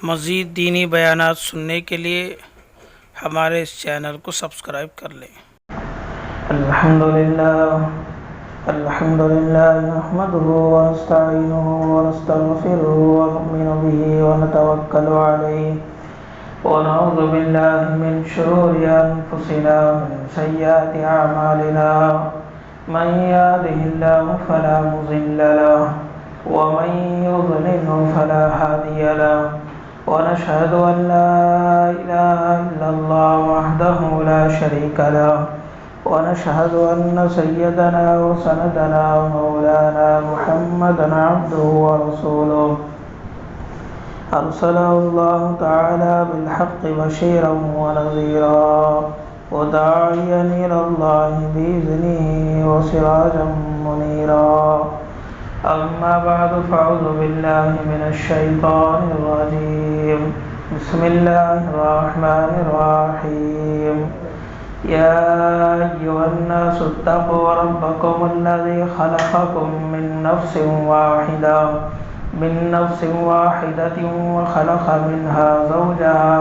مزید دینی بیانات سننے کے لیے ہمارے اس چینل کو سبسکرائب کر لیں۔ الحمدللہ نحمده ونستعینه ونستغفره ونؤمن به ونتوکل علیہ ونعوذ باللہ من شرور انفسنا ومن سیئات اعمالنا من يهده الله فلا مضل له ومن يضلل فلا هادي له ونشهد أن لا إله إلا الله وحده لا شريك له ونشهد أن سيدنا وسندنا ومولانا محمدا عبده ورسوله أرسله الله تعالى بالحق بشيرا ونذيرا وداعيا إلى الله بإذنه وسراجا منيرا أما بعد فأعوذ بالله من الشيطان الرجيم بسم الله الرحمن الرحيم يا أيها الناس اتقوا ربكم الذي خلقكم من نفس واحدة وخلق منها زوجها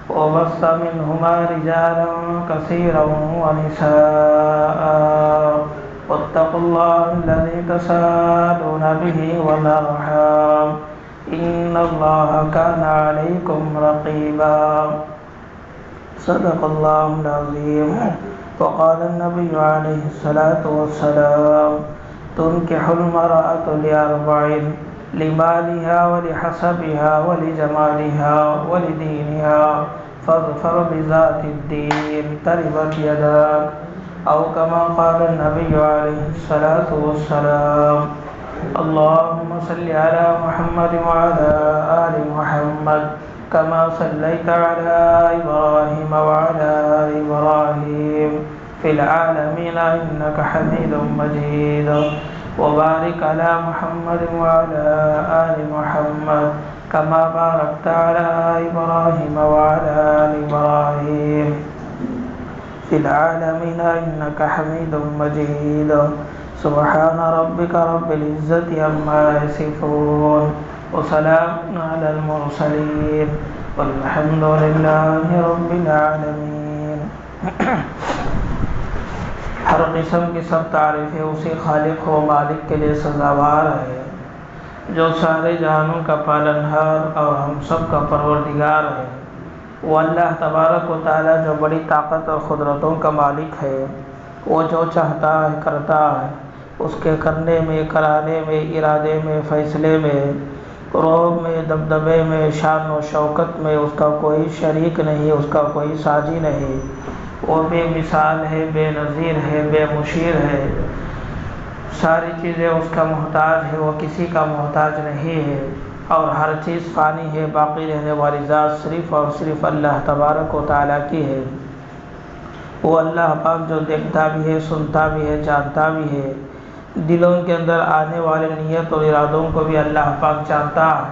وبث منهما رجالا كثيرا ونساء واتقوا الله الذي تساءلون به والأرحام إن الله كان عليكم رقيبا صدق الله العظيم وقال النبي عليه الصلاة والسلام تنكح المرأة لأربع لمالها ولحسبها ولجمالها ولدينها فاظفر بذات الدين تربت يداك أو كما قال النبي عليه الصلاة والسلام اللهم صل على محمد وعلى آل محمد كما صليت على إبراهيم وعلى آل إبراهيم في العالمين إنك حميد مجيد وبارك على محمد وعلى آل محمد كما باركت على إبراهيم وعلى آل إبراهيم في العالمين إنك حميد مجيد سبحان ربك رب العزة عما يصفون وسلام على المرسلين والحمد لله رب العالمين۔ ہر قسم کی سب تعریفیں اسی خالق و مالک کے لیے سزاوار ہے جو سارے جہانوں کا پالنہار اور ہم سب کا پروردگار ہے۔ وہ اللہ تبارک و تعالی جو بڑی طاقت اور قدرتوں کا مالک ہے، وہ جو چاہتا ہے کرتا ہے، اس کے کرنے میں، کرانے میں، ارادے میں، فیصلے میں، روب میں، دبدبے میں، شان و شوکت میں اس کا کوئی شریک نہیں، اس کا کوئی ساجی نہیں۔ وہ بے مثال ہے، بے نظیر ہے، بے مشیر ہے، ساری چیزیں اس کا محتاج ہے، وہ کسی کا محتاج نہیں ہے، اور ہر چیز فانی ہے، باقی رہنے والی ذات صرف اور صرف اللہ تبارک و تعالیٰ کی ہے۔ وہ اللہ پاک جو دیکھتا بھی ہے، سنتا بھی ہے، جانتا بھی ہے، دلوں کے اندر آنے والے نیت اور ارادوں کو بھی اللہ پاک جانتا ہے،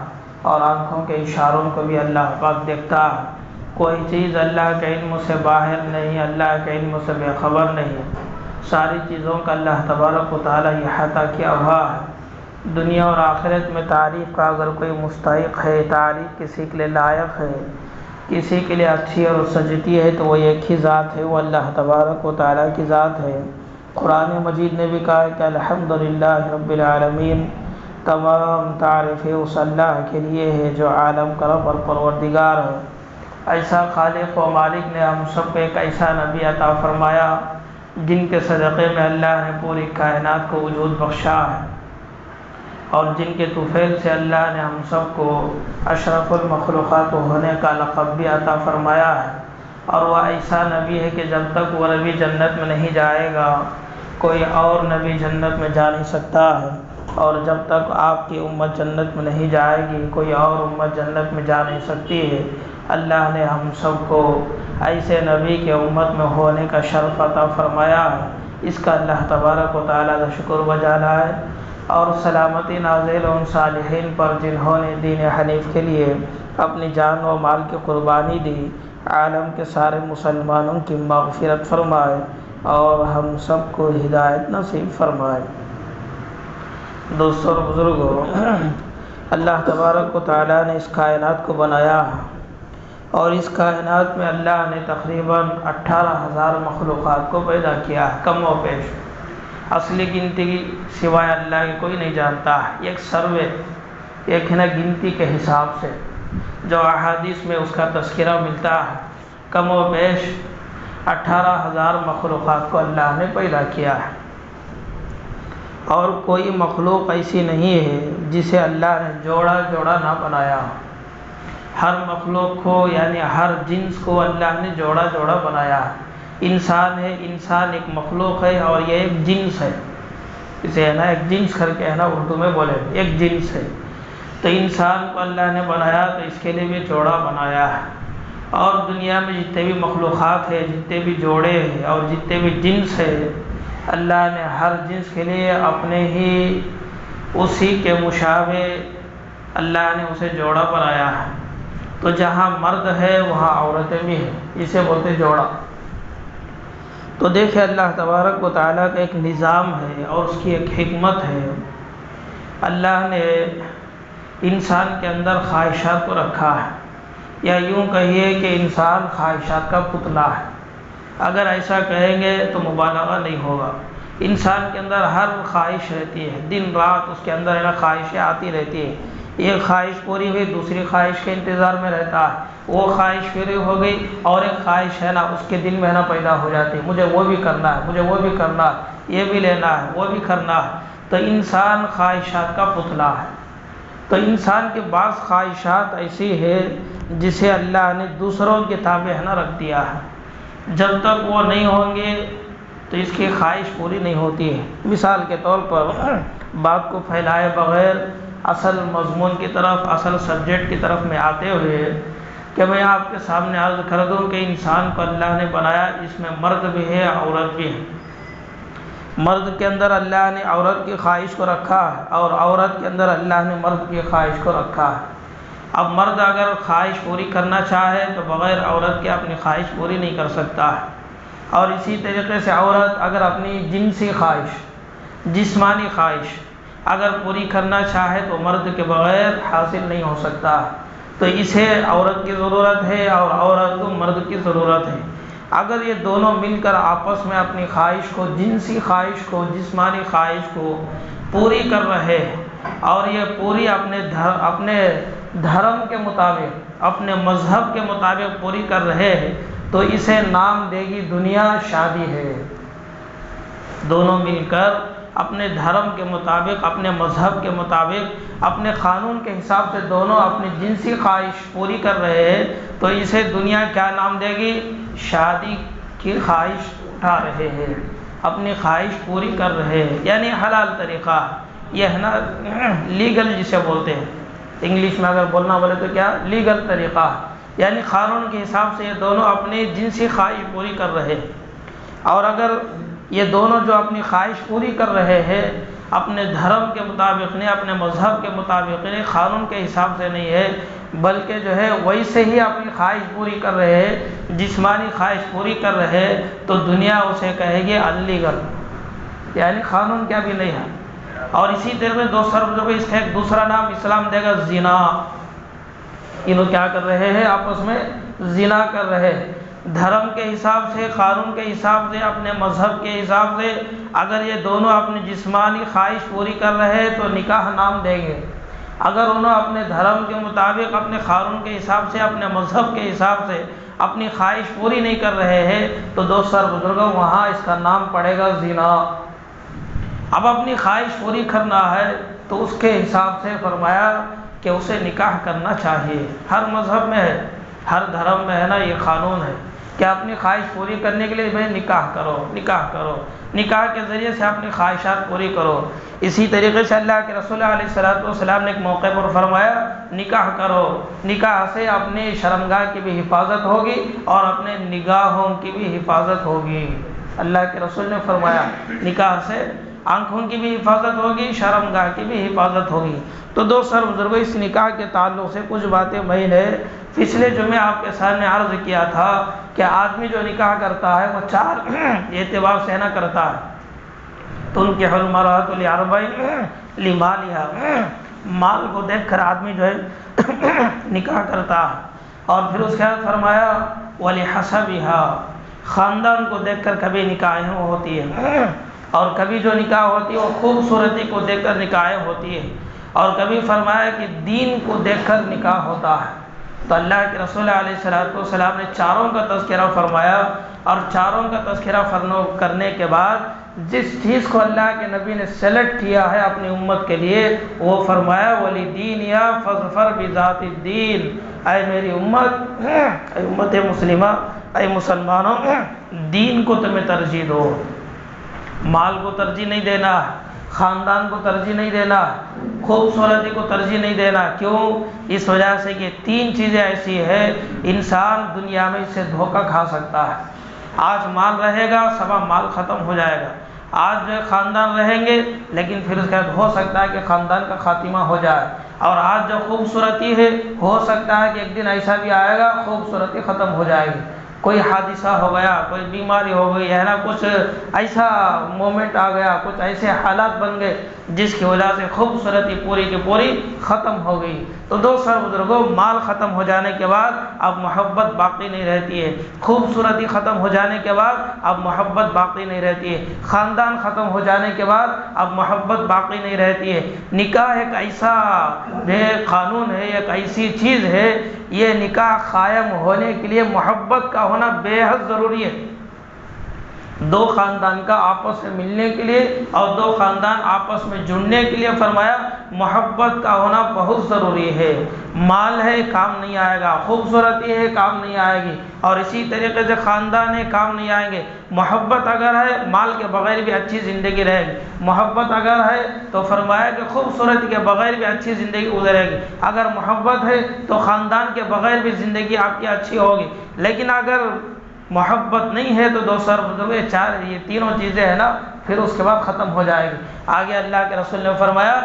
اور آنکھوں کے اشاروں کو بھی اللہ پاک دیکھتا ہے۔ کوئی چیز اللہ کے علم سے باہر نہیں، اللہ کے علم سے بے خبر نہیں، ساری چیزوں کا اللہ تبارک و تعالیٰ احاطہ کیا ہوا ہے۔ دنیا اور آخرت میں تعریف کا اگر کوئی مستحق ہے، تعریف کسی کے لیے لائق ہے، کسی کے لیے اچھی اور سجتی ہے، تو وہ ایک ہی ذات ہے، وہ اللہ تبارک و تعالیٰ کی ذات ہے۔ قرآن مجید نے بھی کہا کہ الحمدللہ رب العالمین، تمام تعریفیں اس اللہ کے لیے ہے جو عالم کا رب اور پروردگار ہے۔ ایسا خالق و مالک نے ہم سب کو ایک ایسا نبی عطا فرمایا جن کے صدقے میں اللہ نے پوری کائنات کو وجود بخشا ہے، اور جن کے طفیل سے اللہ نے ہم سب کو اشرف المخلوقات ہونے کا لقب بھی عطا فرمایا ہے۔ اور وہ ایسا نبی ہے کہ جب تک وہ نبی جنت میں نہیں جائے گا، کوئی اور نبی جنت میں جا نہیں سکتا ہے، اور جب تک آپ کی امت جنت میں نہیں جائے گی، کوئی اور امت جنت میں جا نہیں سکتی ہے۔ اللہ نے ہم سب کو ایسے نبی کے امت میں ہونے کا شرف عطا فرمایا ہے، اس کا اللہ تبارک و تعالیٰ کا شکر بجا لائے، اور سلامتی نازل ان صالحین پر جنہوں نے دین حنیف کے لیے اپنی جان و مال کی قربانی دی۔ عالم کے سارے مسلمانوں کی مغفرت فرمائے اور ہم سب کو ہدایت نصیب فرمائے۔ دوستوں اور بزرگوں، اللہ تبارک و تعالیٰ نے اس کائنات کو بنایا اور اس کائنات میں اللہ نے تقریباً 18,000 مخلوقات کو پیدا کیا ہے، کم و بیش۔ اصلی گنتی سوائے اللہ کے کوئی نہیں جانتا ہے، ایک سروے، ایک ہے نا گنتی کے حساب سے جو احادیث میں اس کا تذکرہ ملتا ہے، کم و بیش 18,000 مخلوقات کو اللہ نے پیدا کیا ہے، اور کوئی مخلوق ایسی نہیں ہے جسے اللہ نے جوڑا جوڑا نہ بنایا۔ ہر مخلوق کو یعنی ہر جنس کو اللہ نے جوڑا جوڑا بنایا ہے۔ انسان ہے، انسان ایک مخلوق ہے اور یہ ایک جنس ہے، اسے ہے نا ایک جنس کر کے ہے نا اردو میں بولے ایک جنس ہے۔ تو انسان کو اللہ نے بنایا تو اس کے لیے بھی جوڑا بنایا ہے، اور دنیا میں جتنے بھی مخلوقات ہیں، جتنے بھی جوڑے ہیں اور جتنے بھی جنس ہیں، اللہ نے ہر جنس کے لیے اپنے ہی اسی کے مشابہ اللہ نے اسے جوڑا بنایا ہے۔ تو جہاں مرد ہے وہاں عورتیں بھی ہیں، اسے بولتے جوڑا۔ تو دیکھیں اللہ تبارک و تعالیٰ کا ایک نظام ہے اور اس کی ایک حکمت ہے۔ اللہ نے انسان کے اندر خواہشات کو رکھا ہے، یا یوں کہیے کہ انسان خواہشات کا پتلا ہے۔ اگر ایسا کہیں گے تو مبالغہ نہیں ہوگا۔ انسان کے اندر ہر خواہش رہتی ہے، دن رات اس کے اندر خواہشیں آتی رہتی ہیں۔ ایک خواہش پوری ہوئی دوسری خواہش کے انتظار میں رہتا ہے، وہ خواہش پوری ہو گئی اور ایک خواہش ہے نا اس کے دل میں پیدا ہو جاتی ہے، مجھے وہ بھی کرنا ہے، مجھے وہ بھی کرنا ہے، یہ بھی لینا ہے، وہ بھی کرنا ہے۔ تو انسان خواہشات کا پتلا ہے۔ تو انسان کے بعض خواہشات ایسی ہے جسے اللہ نے دوسروں کے تابع نہ رکھ دیا ہے، جب تک وہ نہیں ہوں گے تو اس کی خواہش پوری نہیں ہوتی ہے۔ مثال کے طور پر بات کو پھیلائے بغیر اصل مضمون کی طرف، اصل سبجیکٹ کی طرف میں آتے ہوئے کہ میں آپ کے سامنے عرض کر دوں کہ انسان کو اللہ نے بنایا، اس میں مرد بھی ہے عورت بھی ہے۔ مرد کے اندر اللہ نے عورت کی خواہش کو رکھا ہے اور عورت کے اندر اللہ نے مرد کی خواہش کو رکھا ہے۔ اب مرد اگر خواہش پوری کرنا چاہے تو بغیر عورت کے اپنی خواہش پوری نہیں کر سکتا ہے، اور اسی طریقے سے عورت اگر اپنی جنسی خواہش، جسمانی خواہش اگر پوری کرنا چاہے تو مرد کے بغیر حاصل نہیں ہو سکتا۔ تو اسے عورت کی ضرورت ہے اور عورت کو مرد کی ضرورت ہے۔ اگر یہ دونوں مل کر آپس میں اپنی خواہش کو، جنسی خواہش کو، جسمانی خواہش کو پوری کر رہے ہیں اور یہ پوری اپنے دھرم کے مطابق، اپنے مذہب کے مطابق پوری کر رہے ہیں، تو اسے نام دے گی دنیا شادی ہے۔ دونوں مل کر اپنے دھرم کے مطابق، اپنے مذہب کے مطابق، اپنے قانون کے حساب سے دونوں اپنی جنسی خواہش پوری کر رہے ہیں، تو اسے دنیا کیا نام دے گی؟ شادی کی خواہش اٹھا رہے ہیں، اپنی خواہش پوری کر رہے ہیں، یعنی حلال طریقہ، یہ ہے نا لیگل جسے بولتے ہیں، انگلش میں اگر بولنا بولے تو کیا؟ لیگل طریقہ، یعنی قانون کے حساب سے یہ دونوں اپنی جنسی خواہش پوری کر رہے ہیں۔ اور اگر یہ دونوں جو اپنی خواہش پوری کر رہے ہیں اپنے دھرم کے مطابق نہیں، اپنے مذہب کے مطابق نہیں، قانون کے حساب سے نہیں ہے، بلکہ جو ہے ویسے ہی اپنی خواہش پوری کر رہے ہیں، جسمانی خواہش پوری کر رہے ہیں، تو دنیا اسے کہے گی انلیگل، یعنی قانون کیا بھی نہیں ہے۔ اور اسی طرح میں اس کا ایک دوسرا نام اسلام دے گا زنا۔ انہوں کیا کر رہے ہیں؟ آپس میں زنا کر رہے ہیں، دھرم کے حساب سے، قانون کے حساب سے، اپنے مذہب کے حساب سے اگر یہ دونوں اپنی جسمانی خواہش پوری کر رہے ہیں تو نکاح نام دیں گے۔ اگر انہوں اپنے دھرم کے مطابق، اپنے قانون کے حساب سے، اپنے مذہب کے حساب سے اپنی خواہش پوری نہیں کر رہے ہیں تو دوست اور بزرگوں وہاں اس کا نام پڑے گا زنا۔ اب اپنی خواہش پوری کرنا ہے تو اس کے حساب سے فرمایا کہ اسے نکاح کرنا چاہیے۔ ہر مذہب میں ہے، ہر دھرم میں ہے نا یہ قانون ہے کہ اپنی خواہش پوری کرنے کے لیے بھائی نکاح کرو، نکاح کرو، نکاح کے ذریعے سے اپنی خواہشات پوری کرو۔ اسی طریقے سے اللہ کے رسول علیہ السلام نے ایک موقع پر فرمایا نکاح کرو، نکاح سے اپنی شرمگاہ کی بھی حفاظت ہوگی اور اپنے نگاہوں کی بھی حفاظت ہوگی۔ اللہ کے رسول نے فرمایا نکاح سے آنکھوں کی بھی حفاظت ہوگی، شرمگاہ کی بھی حفاظت ہوگی۔ تو دوستو بزرگوں اس نکاح کے تعلق سے کچھ باتیں میں نے پچھلے جمعے آپ کے سامنے عرض کیا تھا کہ آدمی جو نکاح کرتا ہے وہ 4 اعتبار سے نہ کرتا ہے۔ تنکح المرأة لأربع لمالها مال کو دیکھ کر آدمی جو ہے نکاح کرتا ہے، اور پھر اس کے بعد فرمایا وَلِحَسَبِهَا، خاندان کو دیکھ کر کبھی نکاح ہوتی ہے، اور کبھی جو نکاح ہوتی ہے وہ خوبصورتی کو دیکھ کر نکاح ہوتی ہے، اور کبھی فرمایا کہ دین کو دیکھ کر نکاح ہوتا ہے۔ تو اللہ کے رسول علیہ السلام نے چاروں کا تذکرہ فرمایا، اور چاروں کا تذکرہ کرنے کے بعد جس چیز کو اللہ کے نبی نے سلیکٹ کیا ہے اپنی امت کے لیے، وہ فرمایا وَلِدِينِهَا فَاظْفَرْ بِذَاتِ الدِّينِ، اے میری امت، اے امت مسلمہ، اے مسلمانوں، دین کو تمہیں ترجیح دو، مال کو ترجیح نہیں دینا، خاندان کو ترجیح نہیں دینا، خوبصورتی کو ترجیح نہیں دینا۔ کیوں؟ اس وجہ سے کہ تین چیزیں ایسی ہیں انسان دنیا میں اس سے دھوکہ کھا سکتا ہے۔ آج مال رہے گا، صبح مال ختم ہو جائے گا، آج جو خاندان رہیں گے لیکن پھر اس کے بعد ہو سکتا ہے کہ خاندان کا خاتمہ ہو جائے، اور آج جو خوبصورتی ہے ہو سکتا ہے کہ ایک دن ایسا بھی آئے گا خوبصورتی ختم ہو جائے گی، کوئی حادثہ ہو گیا، کوئی بیماری ہو گئی ہے نا، کچھ ایسا مومنٹ آ گیا، کچھ ایسے حالات بن گئے جس کی وجہ سے خوبصورتی پوری کی پوری ختم ہو گئی۔ تو دوستو بزرگوں، مال ختم ہو جانے کے بعد اب محبت باقی نہیں رہتی ہے، خوبصورتی ختم ہو جانے کے بعد اب محبت باقی نہیں رہتی ہے، خاندان ختم ہو جانے کے بعد اب محبت باقی نہیں رہتی ہے۔ نکاح ایک ایسا قانون ہے، ایک ایسی چیز ہے، یہ نکاح قائم ہونے کے لیے محبت کا ہونا بے حد ضروری ہے۔ دو خاندان کا آپس میں ملنے کے لیے اور دو خاندان آپس میں جڑنے کے لیے فرمایا محبت کا ہونا بہت ضروری ہے۔ مال ہے کام نہیں آئے گا، خوبصورتی ہے کام نہیں آئے گی، اور اسی طریقے سے خاندان ہے کام نہیں آئیں گے۔ محبت اگر ہے مال کے بغیر بھی اچھی زندگی رہے گی، محبت اگر ہے تو فرمایا کہ خوبصورتی کے بغیر بھی اچھی زندگی گزرے گی، اگر محبت ہے تو خاندان کے بغیر بھی زندگی آپ کی اچھی ہوگی۔ لیکن اگر محبت نہیں ہے تو دوستو یہ تینوں چیزیں ہیں نا، پھر اس کے بعد ختم ہو جائے گی۔ آگے اللہ کے رسول نے فرمایا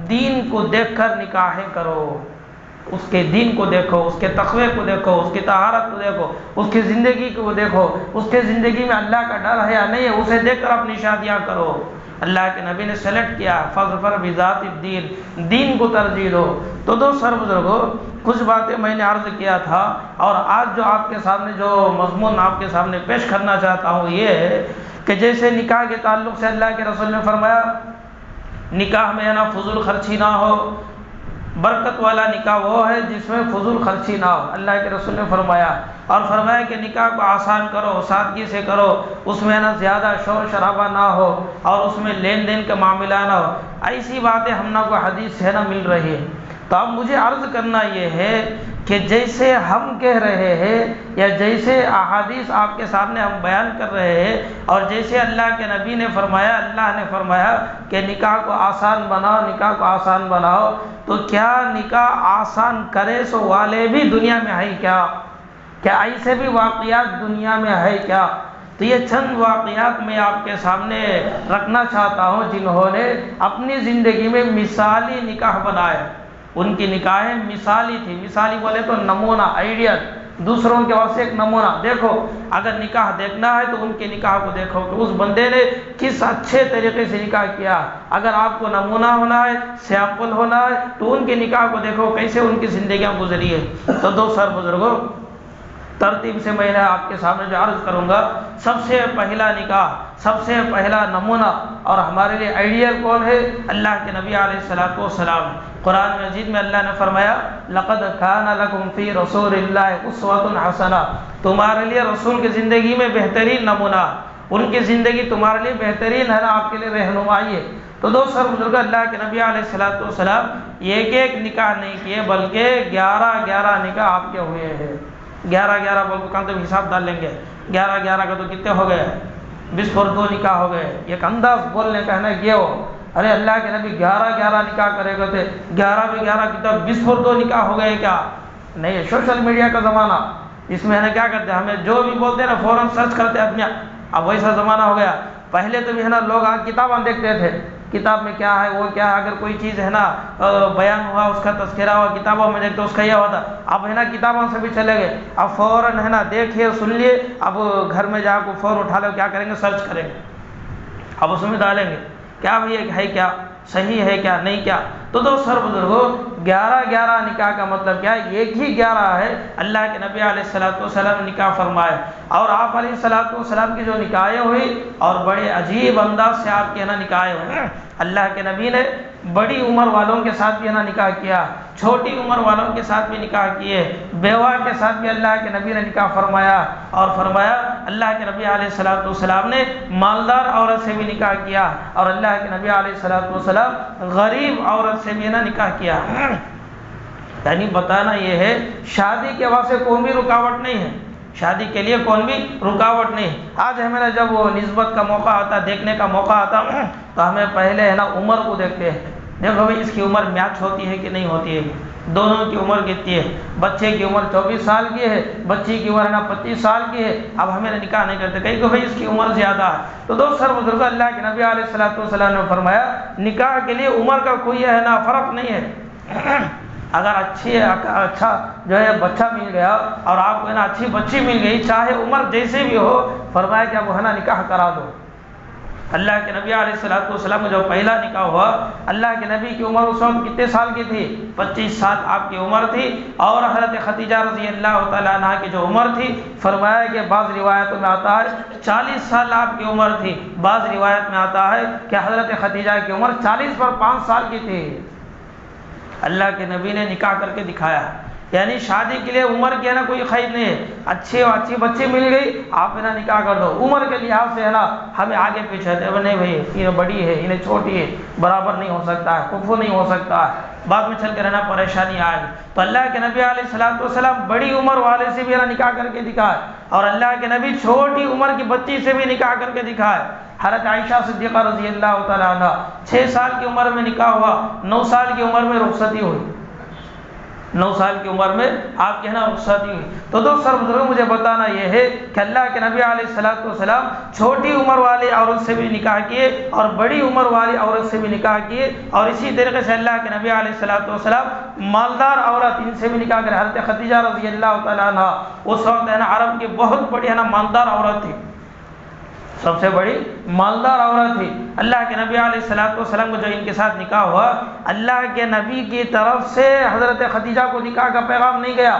دین کو دیکھ کر نکاحیں کرو، اس کے دین کو دیکھو، اس کے تقوی کو دیکھو، اس کی طہارت کو دیکھو، اس کی زندگی کو دیکھو، اس کے زندگی میں اللہ کا ڈر ہے یا نہیں ہے، اسے دیکھ کر اپنی شادیاں کرو۔ اللہ کے نبی نے سلیکٹ کیا فَاظْفَرْ بِذَاتِ الدِّينِ، دین کو ترجیح دو۔ تو دوستو بزرگوں، کچھ باتیں میں نے عرض کیا تھا، اور آج جو آپ کے سامنے جو مضمون آپ کے سامنے پیش کرنا چاہتا ہوں یہ ہے کہ جیسے نکاح کے تعلق سے اللہ کے رسول نے فرمایا نکاح میں نا فضول خرچی نہ ہو، برکت والا نکاح وہ ہے جس میں فضول خرچی نہ ہو، اللہ کے رسول نے فرمایا، اور فرمایا کہ نکاح کو آسان کرو، سادگی سے کرو، اس میں نا زیادہ شور شرابہ نہ ہو، اور اس میں لین دین کا معاملہ نہ ہو۔ ایسی باتیں ہم کو حدیث سے نا مل رہی ہے۔ تو اب مجھے عرض کرنا یہ ہے کہ جیسے ہم کہہ رہے ہیں یا جیسے احادیث آپ کے سامنے ہم بیان کر رہے ہیں، اور جیسے اللہ کے نبی نے فرمایا، اللہ نے فرمایا کہ نکاح کو آسان بناؤ، نکاح کو آسان بناؤ، تو کیا نکاح آسان کرے سو والے بھی دنیا میں ہے کیا ایسے بھی واقعات دنیا میں ہے کیا؟ تو یہ چند واقعات میں آپ کے سامنے رکھنا چاہتا ہوں جنہوں نے اپنی زندگی میں مثالی نکاح بنائے، ان کی نکاحیں مثالی تھی۔ مثالی بولے تو نمونہ، آئیڈیل، دوسروں کے واسطے ایک نمونہ۔ دیکھو اگر نکاح دیکھنا ہے تو ان کے نکاح کو دیکھو کہ اس بندے نے کس اچھے طریقے سے نکاح کیا۔ اگر آپ کو نمونہ ہونا ہے، سیمپل ہونا ہے، تو ان کے نکاح کو دیکھو کیسے ان کی زندگیاں گزری ہے۔ تو دوستو بزرگوں، ترتیب سے میں نے آپ کے سامنے جو عرض کروں گا، سب سے پہلا نکاح، سب سے پہلا نمونہ اور ہمارے لیے آئیڈیل کون ہے؟ اللہ کے نبی علیہ السلام۔ قرآن مجید میں اللہ نے فرمایا لَقَدْ كَانَ لَكُمْ فِي رَسُولِ اللَّهِ أُسْوَةٌ حَسَنَةٌ، تمہارے لیے رسول کی زندگی میں بہترین نمونہ، ان کی زندگی تمہارے لیے بہترین ہے نا، آپ کے لیے رہنمائی ہے۔ تو دوستو بزرگ، اللہ کے نبی علیہ السلام ایک نکاح نہیں کیے بلکہ 11 نکاح آپ کے ہوئے ہیں۔ 11 بول کو تو حساب ڈال لیں گے، 11 کا تو کتنے ہو گئے؟ 20 پر 2 نکاح ہو گئے۔ ایک انداز بولنے کا ہے نا یہ ہو، ارے اللہ کے نبی 11 نکاح کرے گئے تھے، 11 کتنا 20 پر 2 نکاح ہو گئے کیا؟ نہیں، سوشل میڈیا کا زمانہ، اس میں ہے نا کیا کرتے ہیں، ہمیں جو بھی بولتے ہیں نا فوراً سرچ کرتے آدمی۔ اب ویسا زمانہ ہو گیا۔ پہلے تو بھی ہے نا لوگ کتابیں دیکھتے تھے، کتاب میں کیا ہے وہ کیا ہے، اگر کوئی چیز ہے نا بیان ہوا، اس کا تذکرہ ہوا، کتابوں میں دیکھتے اس کا یہ ہوتا۔ اب ہے نا کتابوں سے بھی چلے گئے، اب فوراً ہے نا دیکھیے سن لیے، اب گھر میں جا کے فون اٹھا لو، کیا کریں گے، سرچ کریں گے، اب اس میں ڈالیں گے کیا بھئی ہے کیا، صحیح ہے کیا نہیں کیا۔ تو دوستو بزرگوں 11 نکاح کا مطلب کیا ہے؟ ایک ہی 11 ہے اللہ کے نبی علیہ السلام نے نکاح فرمائے، اور آپ علیہ السلام کی جو نکاحیں ہوئی اور بڑے عجیب انداز سے آپ کے نکاحیں ہوئے۔ اللہ کے نبی نے بڑی عمر والوں کے ساتھ بھی نکاح کیا، چھوٹی عمر والوں کے ساتھ بھی نکاح کیے، بیوہ کے ساتھ بھی اللہ کے نبی نے نکاح فرمایا، اور فرمایا اللہ کے نبی علیہ السلام نے مالدار عورت سے بھی نکاح کیا، اور اللہ کے نبی علیہ السلام غریب عورت سے بھی نکاح کیا۔ یعنی بتانا یہ ہے شادی کے واسطے کوئی بھی رکاوٹ نہیں ہے، شادی کے لیے کوئی بھی رکاوٹ نہیں۔ آج ہمیں جب وہ نسبت کا موقع آتا، دیکھنے کا موقع آتا، تو ہمیں پہلے عمر کو دیکھتے ہیں، دیکھو بھائی اس کی عمر میچ ہوتی ہے کہ نہیں ہوتی ہے، دونوں کی عمر کتنی ہے، بچے کی عمر 24 سال کی ہے، بچی کی عمر 25 سال کی ہے، اب ہمیں نکاح نہیں کرتے، کہیں کہ بھائی اس کی عمر زیادہ ہے۔ تو دوستو بزرگوں اللہ کے نبی علیہ السلام نے فرمایا نکاح کے لیے عمر کا کوئی فرق نہیں ہے۔ اگر اچھا جو ہے بچہ مل گیا اور آپ کو اچھی بچی مل گئی، چاہے عمر جیسے بھی ہو، فرمایا کہ اب نکاح کرا دو۔ اللہ کے نبی علیہ السلام کا جو پہلا نکاح ہوا، اللہ کے نبی کی عمر اس وقت کتنے سال کی تھی؟ 25 سال آپ کی عمر تھی، اور حضرت خدیجہ رضی اللہ تعالیٰ عنہ کی جو عمر تھی، فرمایا کہ بعض روایتوں میں آتا ہے 40 سال آپ کی عمر تھی، بعض روایت میں آتا ہے کہ حضرت خدیجہ کی عمر 40 پر 5 سال کی تھی۔ اللہ کے نبی نے نکاح کر کے دکھایا، یعنی شادی کے لیے عمر کی کوئی قید نہیں ہے، اچھی بچی مل گئی آپ نکاح کر دو، عمر کے لحاظ سے ہمیں آگے پیچھے نہیں بھائی انہیں بڑی ہے انہیں چھوٹی ہے، برابر نہیں ہو سکتا ہے، کفو نہیں ہو سکتا ہے، بعد میں چل کے پریشانی آئے گی۔ تو اللہ کے نبی علیہ السلام بڑی عمر والے سے بھی نکاح کر کے دکھائے، اور اللہ کے نبی چھوٹی عمر کی بچی سے بھی نکاح کر کے دکھائے۔ حضرت عائشہ صدیقہ رضی اللہ تعالیٰ عنہ 6 سال کی عمر میں نکاح ہوا، 9 سال کی عمر میں رخصتی ہوئی، 9 سال کی عمر میں آپ کے رخصتی ہوئی۔ تو دوستو بزرگوں مجھے بتانا یہ ہے کہ اللہ کے نبی علیہ السلام چھوٹی عمر والی عورت سے بھی نکاح کیے اور بڑی عمر والی عورت سے بھی نکاح کیے، اور اسی طریقے سے اللہ کے نبی علیہ السلام مالدار عورت ان سے بھی نکاح کرے۔ حضرت خدیجہ رضی اللہ تعالیٰ عنہ اس وقت عرب کی بہت بڑی مالدار عورت تھی، سب سے بڑی مالدار عورت تھی۔ اللہ کے نبی علیہ السلام کو جو ان کے ساتھ نکاح ہوا، اللہ کے نبی کی طرف سے حضرت خدیجہ کو نکاح کا پیغام نہیں گیا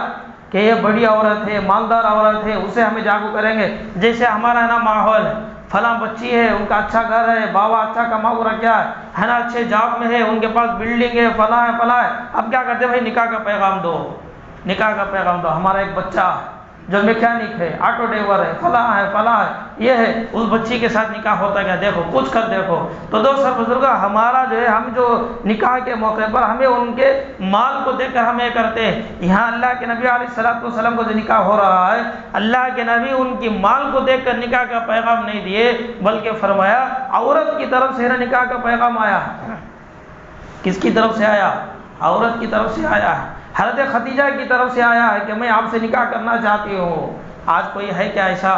کہ یہ بڑی عورت ہے، مالدار عورت ہے، اسے ہمیں جاگو کریں گے۔ جیسے ہمارا ماحول ہے، فلاں بچی ہے، ان کا اچھا گھر ہے، بابا اچھا کما ہوا رکھا ہے اچھے جاب میں ہے، ان کے پاس بلڈنگ ہے، فلاں ہے، اب کیا کرتے ہیں بھائی نکاح کا پیغام دو، نکاح کا پیغام دو۔ ہمارا ایک بچہ جو میکینک ہے، آٹو ڈرائیور ہے، فلاں ہے، یہ ہے، اس بچی کے ساتھ نکاح ہوتا گیا، دیکھو پوچھ کر دیکھو۔ تو دوستو بزرگوں ہمارا جو ہے ہم جو نکاح کے موقع پر ہمیں ان کے مال کو دیکھ کر ہمیں کرتے ہیں، یہاں اللہ کے نبی علیہ السلام کو جو نکاح ہو رہا ہے، اللہ کے نبی ان کی مال کو دیکھ کر نکاح کا پیغام نہیں دیے، بلکہ فرمایا عورت کی طرف سے نکاح کا پیغام آیا۔ کس کی طرف سے آیا؟ عورت کی طرف سے آیا ہے، حضرت خدیجہ کی طرف سے آیا ہے کہ میں آپ سے نکاح کرنا چاہتی ہوں۔ آج کوئی ہے کیا ایسا؟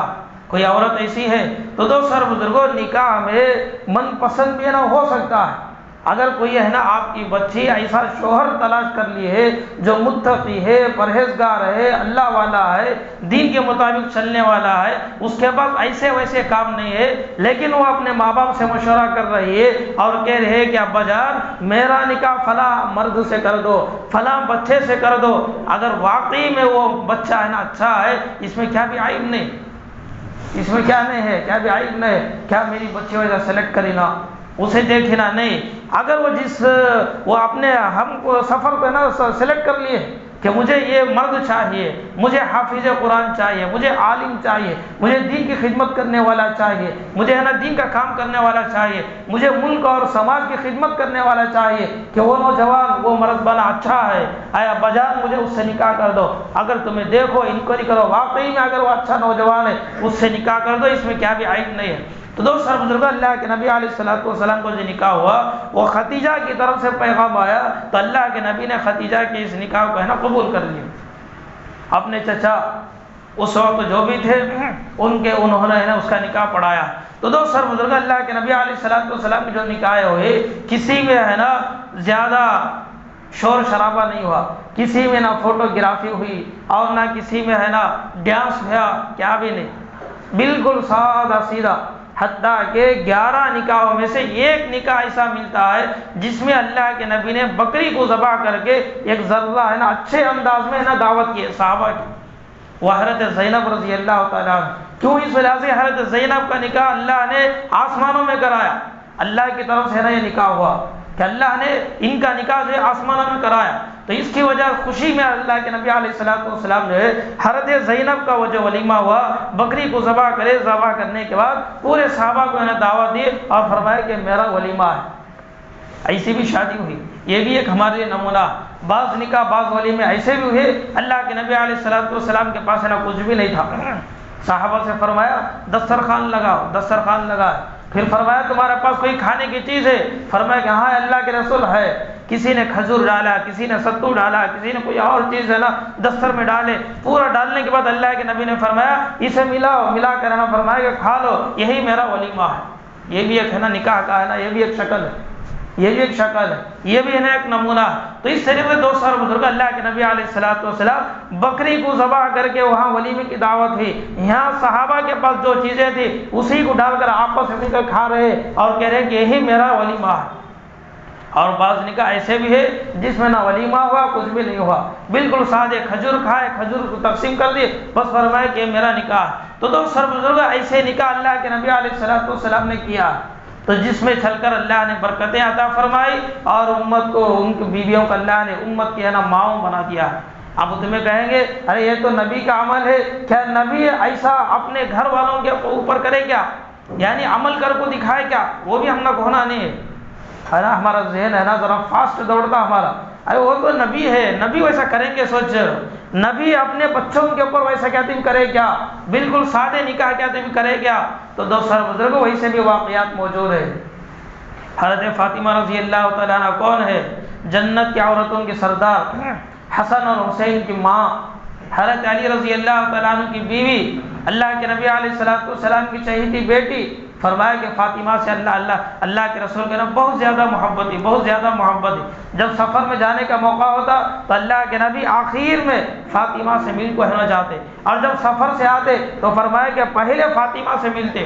کوئی عورت ایسی ہے؟ تو دوستو بزرگوں نکاح میں من پسند بھی ہو سکتا ہے، اگر کوئی آپ کی بچی ایسا شوہر تلاش کر لی ہے جو متقی ہے، پرہیزگار ہے، اللہ والا ہے، دین کے مطابق چلنے والا ہے، اس کے پاس ایسے ویسے کام نہیں ہے، لیکن وہ اپنے ماں باپ سے مشورہ کر رہی ہے اور کہہ رہے ہیں کہ ابا جان میرا نکاح فلاں مرد سے کر دو، فلاں بچے سے کر دو، اگر واقعی میں وہ بچہ اچھا ہے، اس میں کیا بھی عیب نہیں، اس میں کیا نہیں ہے، کیا بھی عیب نہیں ہے، کیا میری بچی وجہ سلیکٹ کری نا، اسے دیکھنا نہیں، اگر وہ اپنے ہم کو سفر پہ سلیکٹ کر لیے کہ مجھے یہ مرد چاہیے، مجھے حافظ قرآن چاہیے، مجھے عالم چاہیے، مجھے دین کی خدمت کرنے والا چاہیے، مجھے دین کا کام کرنے والا چاہیے، مجھے ملک اور سماج کی خدمت کرنے والا چاہیے، کہ وہ نوجوان وہ مرد بنا اچھا ہے، اے ابا جان مجھے اس سے نکاح کر دو، اگر تمہیں دیکھو انکوائری کرو واقعی میں اگر وہ اچھا نوجوان ہے اس سے نکاح کر دو، اس میں کیا بھی عیب نہیں ہے۔ تو دوستو بزرگوں اللہ کے نبی علیہ السلام کو جو نکاح ہوا وہ خدیجہ کی طرف سے پیغام آیا، تو اللہ کے نبی نے خدیجہ کے اس نکاح کو قبول کر لیا۔ اپنے چچا اس وقت جو بھی تھے انہوں نے اس کا نکاح پڑھایا۔ تو دوستو بزرگوں اللہ کے نبی علیہ السلام کی جو نکاح ہوئے کسی میں زیادہ شور شرابہ نہیں ہوا، کسی میں نہ فوٹوگرافی ہوئی اور نہ کسی میں ڈانس ہوا، کیا بھی نہیں، بالکل سادہ سیدھا حتیٰ کہ 11 نکاحوں میں سے ایک نکاح ایسا ملتا ہے جس میں اللہ کے نبی نے بکری کو ذبح کر کے ایک ذرہ ہے نا اچھے انداز میں ہے نا دعوت کی صحابہ کی، وہ حضرت زینب رضی اللہ تعالیٰ عنہ۔ کیوں؟ اس وجہ سے حضرت زینب کا نکاح اللہ نے آسمانوں میں کرایا، اللہ کی طرف سے نا یہ نکاح ہوا کہ اللہ نے ان کا نکاح جو ہے آسمانوں میں کرایا، تو اس کی وجہ خوشی میں اللہ کے نبی علیہ السلام جو ہے حضرت زینب کا وہ جو ولیمہ ہوا، بکری کو ذبح کرے، ذبح کرنے کے بعد پورے صحابہ کو انہیں دعوت دی اور فرمایا کہ میرا ولیمہ ہے۔ ایسی بھی شادی ہوئی، یہ بھی ایک ہمارے لیے نمونہ۔ بعض نکاح بعض ولیمے ایسے بھی ہوئے، اللہ کے نبی علیہ السلام کے پاس نا کچھ بھی نہیں تھا، صحابہ سے فرمایا دسترخوان لگاؤ، دسترخوان لگا، پھر فرمایا تمہارے پاس کوئی کھانے کی چیز ہے؟ فرمایا کہ ہاں اللہ کے رسول ہے۔ کسی نے کھجور ڈالا، کسی نے ستو ڈالا، کسی نے کوئی اور چیز ہے نا دستر میں ڈالے، پورا ڈالنے کے بعد اللہ کے نبی نے فرمایا اسے ملاؤ، ملا کر نا فرمایا کہ کھا لو، یہی میرا ولیمہ ہے۔ یہ بھی ایک ہے نا نکاح کا ہے نا، یہ بھی ایک شکل ہے، یہ بھی ایک شکل ہے، یہ بھی ہے نا ایک نمونہ۔ تو اس طریقے سے دو سر بزرگ اللہ کے نبی علیہ السلام بکری کو ذبح کر کے وہاں ولیمے کی دعوت ہوئی، یہاں صحابہ کے پاس جو چیزیں تھی اسی کو ڈال کر آپس میں مل کر کھا رہے اور کہہ رہے کہ یہی میرا ولیمہ ہے۔ اور بعض نکاح ایسے بھی ہے جس میں نہ ولیمہ ہوا، کچھ بھی نہیں ہوا، بالکل سادے کھجور کھائے، کھجور کو تقسیم کر دیے، بس فرمائے کہ میرا نکاح۔ تو دو سر بزرگ ایسے نکاح اللہ کے نبی علیہ السلام نے کیا، تو جس میں چل کر اللہ نے برکتیں عطا فرمائی اور امت کو، ان کی بیویوں کو اللہ نے امت کی ہے نا ماؤں بنا دیا۔ اب تمہیں کہیں گے ارے یہ تو نبی کا عمل ہے، کیا نبی ایسا اپنے گھر والوں کے اوپر کرے کیا؟ یعنی عمل کر کو دکھائے کیا؟ وہ بھی ہم نے ہونا نہیں ہے نا، ہمارا ذہن ہے نا ذرا فاسٹ دوڑتا ہمارا، ارے وہ تو نبی ہے، نبی ویسا کریں گے؟ سوچ، نبی اپنے بچوں کے اوپر ویسا کیا تم کرے کیا؟ بالکل سادے نکاح کیا تم کرے کیا؟ تو دو سر بزرگوں ویسے بھی واقعات موجود ہے۔ حضرت فاطمہ رضی اللہ تعالیٰ عنہ کون ہے؟ جنت کی عورتوں کے سردار، حسن اور حسین کی ماں، حضرت علی رضی اللہ تعالیٰ عنہ کی بیوی، اللہ کے نبی علیہ السلام کی چہیتی بیٹی۔ فرمایا کہ فاطمہ سے اللہ کے رسول کے نام بہت زیادہ محبت تھی، بہت زیادہ محبت تھی۔ جب سفر میں جانے کا موقع ہوتا تو اللہ کے نبی آخر میں فاطمہ سے مل کو ہونا چاہتے، اور جب سفر سے آتے تو فرمایا کہ پہلے فاطمہ سے ملتے۔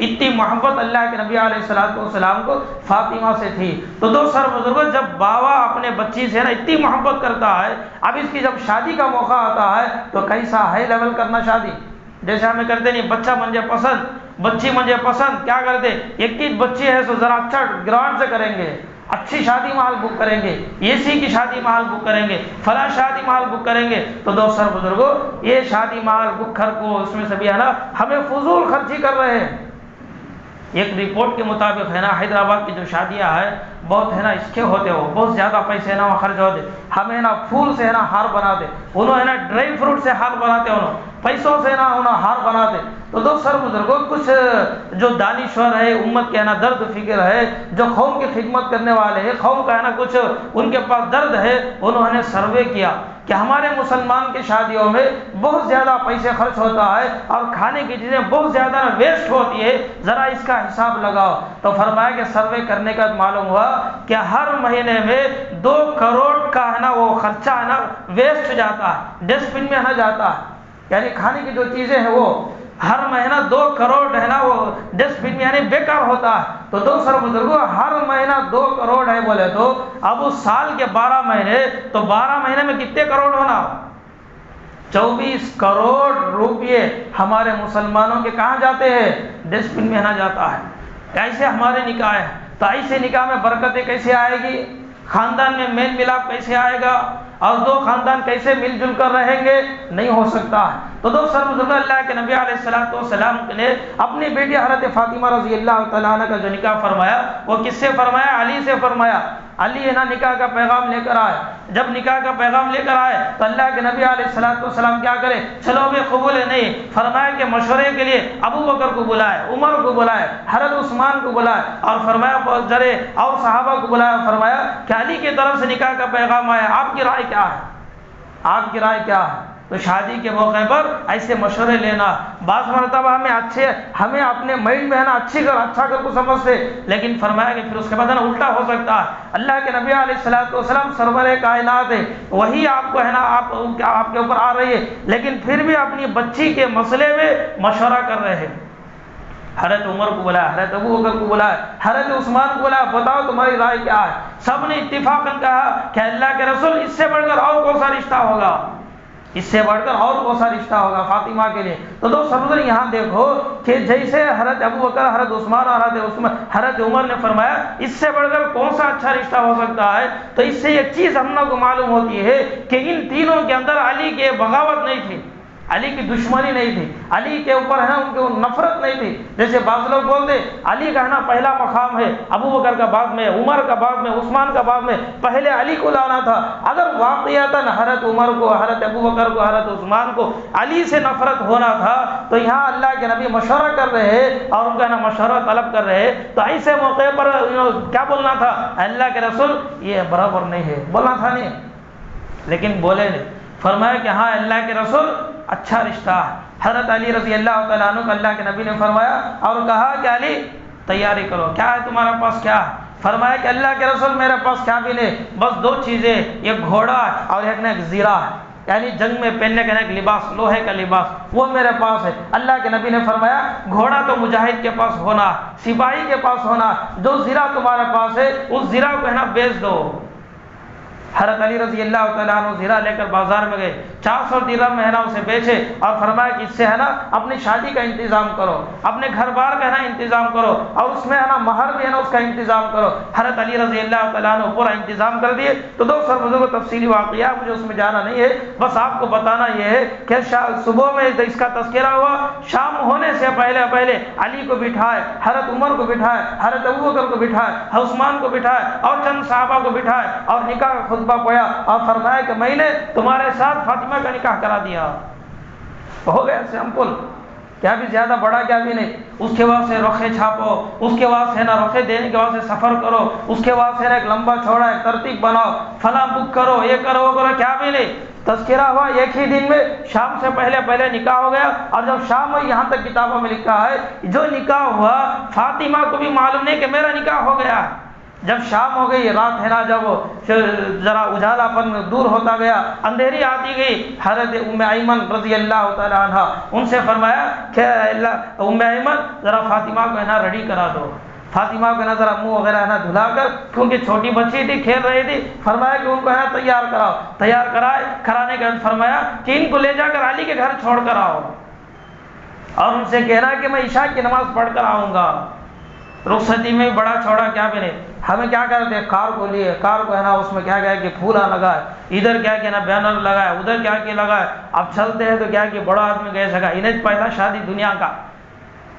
اتنی محبت اللہ کے نبی علیہ السلام کو فاطمہ سے تھی۔ تو دو سر بزرگوں، جب باوا اپنے بچی سے نا اتنی محبت کرتا ہے، اب اس کی جب شادی کا موقع آتا ہے تو کیسا ہائی لیول کرنا شادی، جیسے ہمیں کرتے نہیں، بچہ منجے پسند، بچی مجھے پسند، کیا کرتے؟ ایک چیز بچی ہے تو ذرا اچھا گرانڈ سے کریں گے، اچھی شادی محل بک کریں گے، اے سی کی شادی محل بک کریں گے، فلاں شادی محل بک کریں گے۔ تو دو سر بزرگوں، یہ شادی محل بک کر کو اس میں سے بھی ہے نا ہمیں فضول خرچی کر رہے ہیں۔ ایک رپورٹ کے مطابق ہے نا حیدرآباد کی جو شادیاں ہیں بہت ہے نا اس کے ہوتے ہو، بہت زیادہ پیسے نا وہاں خرچ ہوتے، ہمیں نا پھول سے ہے نا ہار بناتے، انہوں ہے نا ڈرائی فروٹ سے ہار بناتے، انہوں پیسوں سے نا انہوں ہار بناتے۔ تو دو سر بزرگوں، کچھ جو دانشور ہے، امت کے ہے نا درد فکر ہے، جو قوم کی خدمت کرنے والے ہیں، قوم کا ہے نا کچھ ان کے پاس درد ہے، انہوں نے سروے کیا کہ ہمارے مسلمان کی شادیوں میں بہت زیادہ پیسے خرچ ہوتا ہے اور کھانے کی چیزیں بہت زیادہ ویسٹ ہوتی ہے، ذرا اس کا حساب لگاؤ۔ تو فرمایا کہ سروے کرنے کا معلوم ہوا کہ ہر مہینے میں 2 کروڑ کا ہے نا وہ خرچہ ہے نا ویسٹ جاتا ہے، ڈسٹ بن میں نہ جاتا ہے، یعنی کھانے کی جو چیزیں ہیں وہ ہر مہینہ 2 کروڑ ہے نا وہ ڈسٹ بن میں یعنی بیکار ہوتا ہے۔ تو دو سر بزرگوں، ہر مہینہ 2 کروڑ ہے بولے تو اب اس سال کے 12 مہینے، تو 12 مہینے میں کتنے کروڑ ہونا؟ 24 کروڑ روپئے ہمارے مسلمانوں کے کہاں جاتے ہیں؟ ڈسٹ بن میں نہ جاتا ہے۔ کیسے ہمارے نکاح ہے؟ تو ایسے نکاح میں برکتیں کیسے آئے گی؟ خاندان میں میل ملاپ کیسے آئے گا؟ اور 2 خاندان کیسے مل جل کر رہیں گے؟ نہیں ہو سکتا ہے۔ تو دو سر بزرگ، اللہ کے نبی علیہ السلام نے اپنی بیٹی حضرت فاطمہ رضی اللہ تعالیٰ عنہ کا جو نکاح فرمایا وہ کس سے فرمایا؟ علی سے فرمایا۔ علی ہے نا نکاح کا پیغام لے کر آئے، جب نکاح کا پیغام لے کر آئے تو اللہ کے نبی علیہ السلام کیا کرے؟ چلو بھی قبول ہے نہیں، فرمایا کہ مشورے کے لیے ابو بکر کو بلائے، عمر کو بلائے، حضرت عثمان کو بلائے، اور فرمایا ذرے اور صحابہ کو بلایا، فرمایا کہ علی کی طرف سے نکاح کا پیغام آیا، آپ کی رائے کیا ہے؟ آپ کی رائے کیا ہے؟ تو شادی کے موقع پر ایسے مشورے لینا، بعض مرتبہ ہمیں اپنے مائنڈ میں ہے نا اچھا کر کو سمجھتے، لیکن فرمایا کہ پھر اس کے بعد ہے نا الٹا ہو سکتا ہے۔ اللہ کے نبی علیہ السلام سرور کائنات ہے، وہی آپ کو ہے نا آپ کے اوپر آ رہی ہے، لیکن پھر بھی اپنی بچی کے مسئلے میں مشورہ کر رہے ہیں۔ حضرت عمر کو بلایا، حضرت ابو بکر کو بلایا، حضرت عثمان کو بلایا، بتاؤ تمہاری رائے کیا ہے؟ سب نے اتفاقاً کہا کہ اللہ کے رسول اس سے بڑھ کر اور کون سا رشتہ ہوگا، اس سے بڑھ کر اور کون سا رشتہ ہوگا فاطمہ کے لیے۔ تو دوست سمجھ یہاں دیکھو کہ جیسے حضرت ابو بکر، حضرت عثمان اور حضرت عمر نے فرمایا اس سے بڑھ کر کون سا اچھا رشتہ ہو سکتا ہے، تو اس سے ایک چیز ہم لوگ کو معلوم ہوتی ہے کہ ان تینوں کے اندر علی کی بغاوت نہیں تھی، علی کی دشمنی نہیں تھی، علی کے اوپر ہے نا ان کو نفرت نہیں تھی۔ جیسے بعض لوگ بولتے علی کا ہے نا پہلا مقام ہے، ابو بکر کا بعد میں، عمر کا بعد میں، عثمان کا بعد میں، پہلے علی کو لانا تھا۔ اگر واقعتاً حضرت عمر کو، حضرت ابو بکر کو، حضرت عثمان کو علی سے نفرت ہونا تھا تو یہاں اللہ کے نبی مشورہ کر رہے ہیں اور ان کا نا مشورہ طلب کر رہے ہیں، تو ایسے موقع پر کیا بولنا تھا؟ اللہ کے رسول یہ برابر نہیں ہے، بولنا تھا نہیں، لیکن بولے نہیں۔ فرمایا کہ ہاں اللہ کے رسول اچھا رشتہ ہے۔ حضرت علی رضی اللہ تعالیٰ عنہ کو اللہ کے نبی نے فرمایا اور کہا کہ علی تیاری کرو، کیا ہے تمہارے پاس کیا ہے؟ فرمایا کہ اللہ کے رسول میرے پاس کیا بھی نہیں، بس دو چیزیں، ایک گھوڑا اور ایک نا ایک زیرہ ہے، یعنی جنگ میں پہننے کا ایک لباس، لوہے کا لباس، وہ میرے پاس ہے۔ اللہ کے نبی نے فرمایا گھوڑا تو مجاہد کے پاس ہونا، سپاہی کے پاس ہونا، جو زیرہ تمہارے پاس ہے اس زیرہ کو ہے نا بیچ دو۔ حضرت علی رضی اللہ تعالیٰ عنہ زیرہ لے کر بازار میں گئے، 400 درہم میں ہے نا اسے بیچے اور فرمایا کہ اس سے ہے نا اپنی شادی کا انتظام کرو، اپنے گھر بار کا ہے نا انتظام کرو اور اس میں ہے نا مہر بھی ہے نا اس کا انتظام کرو۔ حضرت علی رضی اللہ تعالیٰ عنہ پورا انتظام کر دیے۔ تو دو سربزوں کو تفصیلی واقعہ مجھے اس میں جانا نہیں ہے، بس آپ کو بتانا یہ ہے کہ صبح میں اس کا تذکرہ ہوا، شام ہونے سے پہلے علی کو بٹھائے، حضرت عمر کو بٹھائے، حضرت ابو بکر کو بٹھائے، عثمان کو بٹھائے اور چند صحابہ کو بٹھائے اور نکاح کا خطبہ پڑھا اور فرمایا کہ میں نے تمہارے ساتھ فاطمہ کا نکاح کرا دیا۔ ہو گیا سمپل، کیا بھی زیادہ بڑا کیا بھی نہیں۔ اس کے بعد سے رخے چھاپو، اس کے بعد سے نا رخے دینے کے بعد سے سفر کرو، اس کے بعد سے نا ایک لمبا چوڑا ایک ترتیب بناؤ، فلاں بک کرو، یہ کرو وہ کرو، کیا بھی نہیں۔ تذکرہ ہوا ایک ہی دن میں، شام سے پہلے نکاح ہو گیا۔ اور جب شام ہوئی یہاں تک کتابوں میں لکھا ہے جو نکاح ہوا فاطمہ کو بھی معلوم نہیں کہ میرا نکاح ہو گیا۔ جب شام ہو گئی، رات ہے نا جب ذرا اجالا پن دور ہوتا گیا، اندھیری آتی گئی، حضرت ام ایمن رضی اللہ تعالیٰ عنہ ان سے فرمایا کہ ام ایمن ذرا فاطمہ کو ہے نا ریڈی کرا دو، فاطمہ کو ہے نا ذرا منہ وغیرہ ہے نا دھلا کر، کیونکہ چھوٹی بچی تھی کھیل رہی تھی، فرمایا کہ ان کو ہے نا تیار کراؤ۔ تیار کرانے کے بعد فرمایا کہ ان کو لے جا کر علی کے گھر چھوڑ کر آؤ اور ان سے کہنا کہ میں عشاء کی نماز پڑھ کر آؤں گا۔ رخصتی میں بڑا چھوڑا کیا بھی نہیں، ہمیں کیا کرتے ہیں، کار کو لیے، کار کو ہے نا اس میں کیا کیا کہ پھولا لگا ہے، ادھر کیا کہ نا بینر لگا ہے، ادھر کیا کہ لگا ہے۔ اب چلتے ہیں تو کیا کہ بڑا آدمی گئے سکا، انہیں پہلا شادی دنیا کا،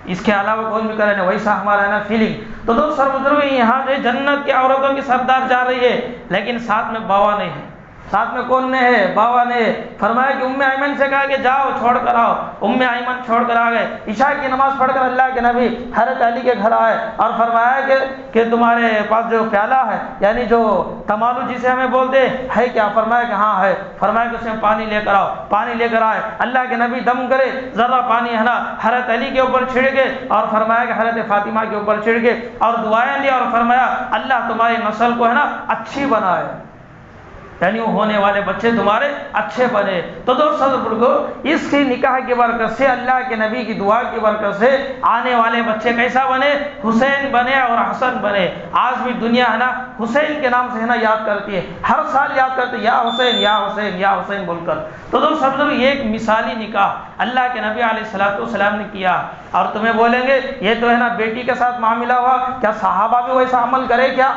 اس کے علاوہ کون بھی کرے نا، ویسا ہمارا ہے نا فیلنگ۔ تو دوست سربزرگ یہاں جو جنت کی عورتوں کی سردار جا رہی ہے لیکن ساتھ میں باوا نہیں ہے، ساتھ میں کون نہیں ہے، باوا نہیں ہے۔ فرمایا کہ ام ایمن سے کہا کہ جاؤ چھوڑ کر آؤ، ام ایمن چھوڑ کر آ گئے۔ عشاء کی نماز پڑھ کر اللہ کے نبی حضرت علی کے گھر آئے اور فرمایا کہ تمہارے پاس جو پیالہ ہے، یعنی جو تمالو جسے ہمیں بولتے ہے کیا؟ فرمایا کہ ہاں ہے۔ فرمایا کہ اس میں پانی لے کر آؤ، پانی لے کر آئے۔ اللہ کے نبی دم کرے، ذرا پانی ہے نا حضرت علی کے اوپر چھڑکے اور فرمایا کہ حضرت فاطمہ کے اوپر چھڑکے اور دعائیں دی اور فرمایا اللہ تمہاری نسل کو ہے نا اچھی بنائے، یعنی وہ ہونے والے بچے تمہارے اچھے بنے۔ تو دوستو بزرگو اس کی نکاح کی برکت سے، اللہ کے نبی کی دعا کی برکت سے آنے والے بچے کیسا بنے؟ حسین بنے اور حسن بنے۔ آج بھی دنیا ہے نا حسین کے نام سے ہے نا یاد کرتی ہے، ہر سال یاد کرتے ہیں، یا حسین یا حسین یا حسین بول کر۔ تو دوستو بزرگو یہ ایک مثالی نکاح اللہ کے نبی علیہ السلام نے کیا۔ اور تمہیں بولیں گے یہ تو ہے نا بیٹی کے ساتھ معاملہ ہوا، کیا صحابہ بھی ویسا عمل کرے کیا